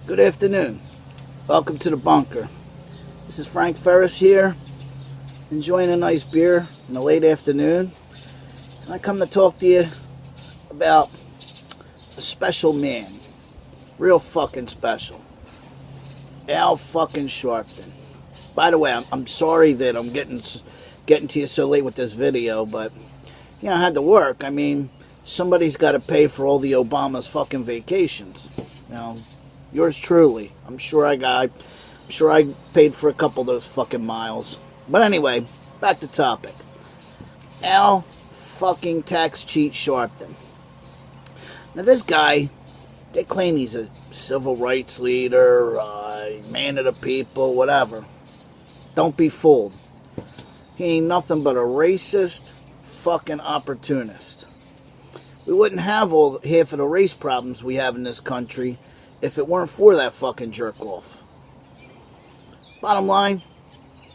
Good afternoon. Welcome to the bunker. This is Frank Ferris here, enjoying a nice beer in the late afternoon. And I come to talk to you about a special man. Real fucking special. Fucking Sharpton. By the way, I'm sorry that I'm getting to you so late with this video, but I had to work. I mean, somebody's got to pay for all the Obama's fucking vacations. Yours truly. I'm sure I paid for a couple of those fucking miles. But anyway, back to topic. Fucking tax cheat Sharpton. Now this guy, they claim he's a civil rights leader, man of the people, whatever. Don't be fooled. He ain't nothing but a racist fucking opportunist. We wouldn't have half of the race problems we have in this country if it weren't for that fucking jerk-off. Bottom line,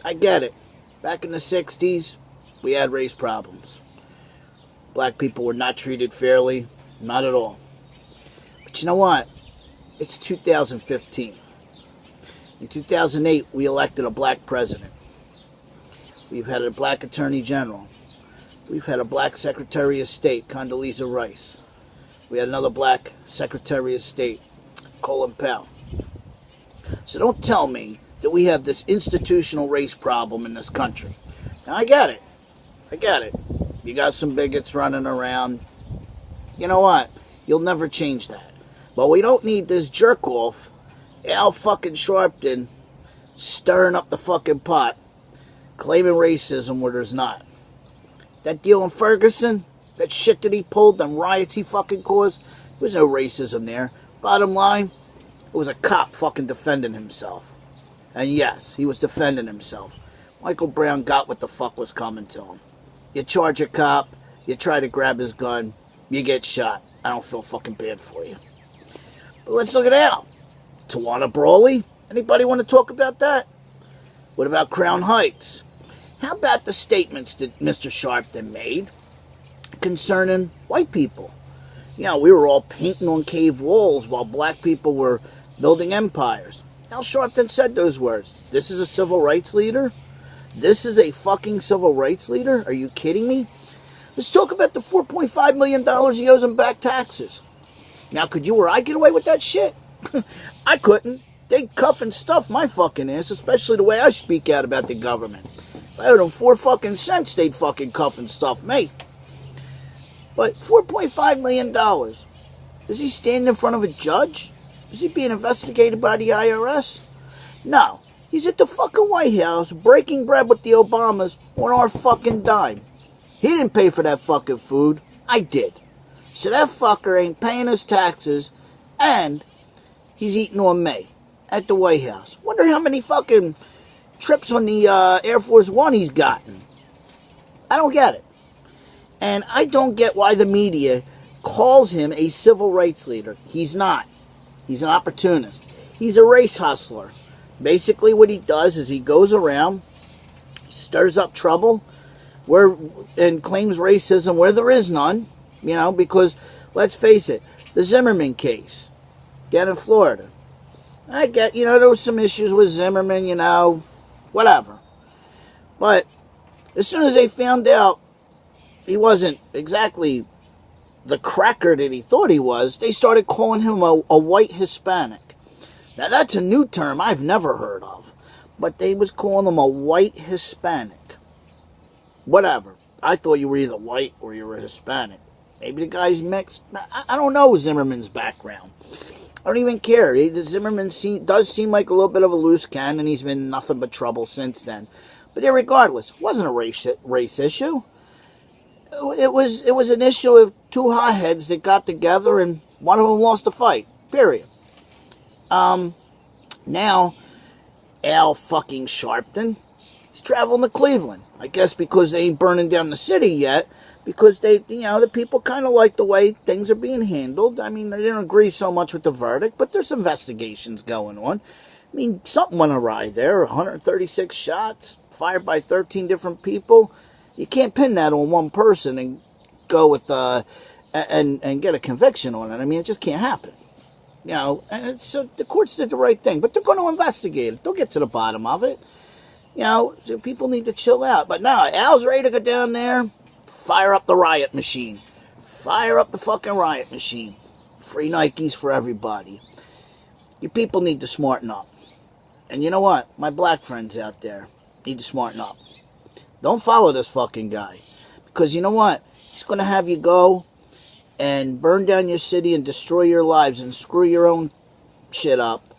I get it. Back in the 60s, we had race problems. Black people were not treated fairly. Not at all. But you know what? It's 2015. In 2008, we elected a black president. We've had a black attorney general. We've had a black Secretary of State, Condoleezza Rice. We had another black Secretary of State, Colin Powell. So don't tell me that we have this institutional race problem in this country. Now, I get it. You got some bigots running around. You know what? You'll never change that. But we don't need this jerk-off, fucking Sharpton, stirring up the fucking pot, claiming racism where there's not. That deal in Ferguson, that shit that he pulled, them riots he fucking caused, there was no racism there. Bottom line, it was a cop fucking defending himself. And yes, he was defending himself. Michael Brown got what the fuck was coming to him. You charge a cop, you try to grab his gun, you get shot. I don't feel fucking bad for you. But let's look at Al. Tawana Brawley? Anybody want to talk about that? What about Crown Heights? How about the statements that Mr. Sharpton made concerning white people? We were all painting on cave walls while black people were building empires. Al Sharpton said those words. This is a civil rights leader? This is a fucking civil rights leader? Are you kidding me? Let's talk about the $4.5 million he owes in back taxes. Now, could you or I get away with that shit? I couldn't. They'd cuff and stuff my fucking ass, especially the way I speak out about the government. If I owed them 4 fucking cents, they'd fucking cuff and stuff me. But $4.5 million, is he standing in front of a judge? Is he being investigated by the IRS? No. He's at the fucking White House breaking bread with the Obamas on our fucking dime. He didn't pay for that fucking food. I did. So that fucker ain't paying his taxes, and he's eating on me at the White House. Wonder how many fucking trips on the Air Force One he's gotten. I don't get it. And I don't get why the media calls him a civil rights leader. He's not. He's an opportunist. He's a race hustler. Basically what he does is he goes around, stirs up trouble, and claims racism where there is none. Because, let's face it, the Zimmerman case down in Florida. I get, there was some issues with Zimmerman, whatever. But as soon as they found out he wasn't exactly the cracker that he thought he was, they started calling him a white Hispanic. Now, that's a new term I've never heard of. But they was calling him a white Hispanic. Whatever. I thought you were either white or you were Hispanic. Maybe the guy's mixed. I don't know Zimmerman's background. I don't even care. Zimmerman does seem like a little bit of a loose cannon. He's been nothing but trouble since then. But irregardless, it wasn't a race issue. It was an issue of two hotheads that got together and one of them lost the fight. Period. Now, Al fucking Sharpton, he's traveling to Cleveland. I guess because they ain't burning down the city yet. Because the people kind of like the way things are being handled. I mean, they didn't agree so much with the verdict, but there's investigations going on. I mean, something went awry there. 136 shots, fired by 13 different people. You can't pin that on one person and go with and get a conviction on it. I mean, it just can't happen. You know, and so the courts did the right thing, but they're going to investigate it. They'll get to the bottom of it. You know, so people need to chill out. But no, Al's ready to go down there, fire up the riot machine. Fire up the fucking riot machine. Free Nikes for everybody. You people need to smarten up. And you know what? My black friends out there need to smarten up. Don't follow this fucking guy. Because you know what? He's going to have you go and burn down your city and destroy your lives and screw your own shit up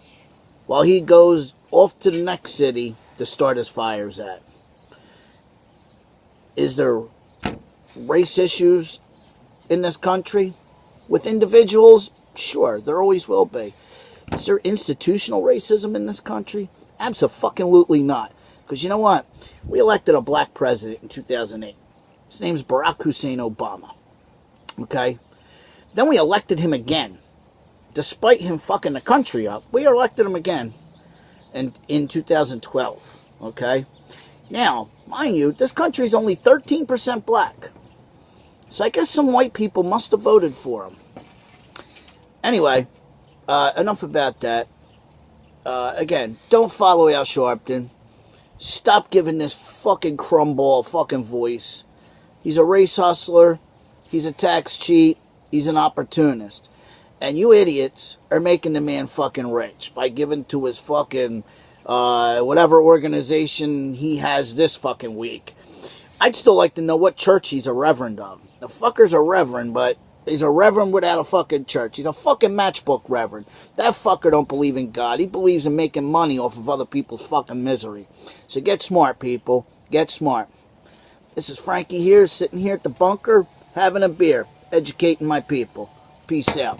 while he goes off to the next city to start his fires at. Is there race issues in this country with individuals? Sure, there always will be. Is there institutional racism in this country? Abso-fucking-lutely not. Because you know what? We elected a black president in 2008. His name's Barack Hussein Obama. Okay? Then we elected him again. Despite him fucking the country up, we elected him again in 2012. Okay? Now, mind you, this country's only 13% black. So I guess some white people must have voted for him. Anyway, enough about that. Again, don't follow Al Sharpton. Stop giving this fucking crumball fucking voice. He's a race hustler. He's a tax cheat. He's an opportunist. And you idiots are making the man fucking rich by giving to his fucking whatever organization he has this fucking week. I'd still like to know what church he's a reverend of. The fucker's a reverend, but he's a reverend without a fucking church. He's a fucking matchbook reverend. That fucker don't believe in God. He believes in making money off of other people's fucking misery. So get smart, people. Get smart. This is Frankie here, sitting here at the bunker, having a beer, educating my people. Peace out.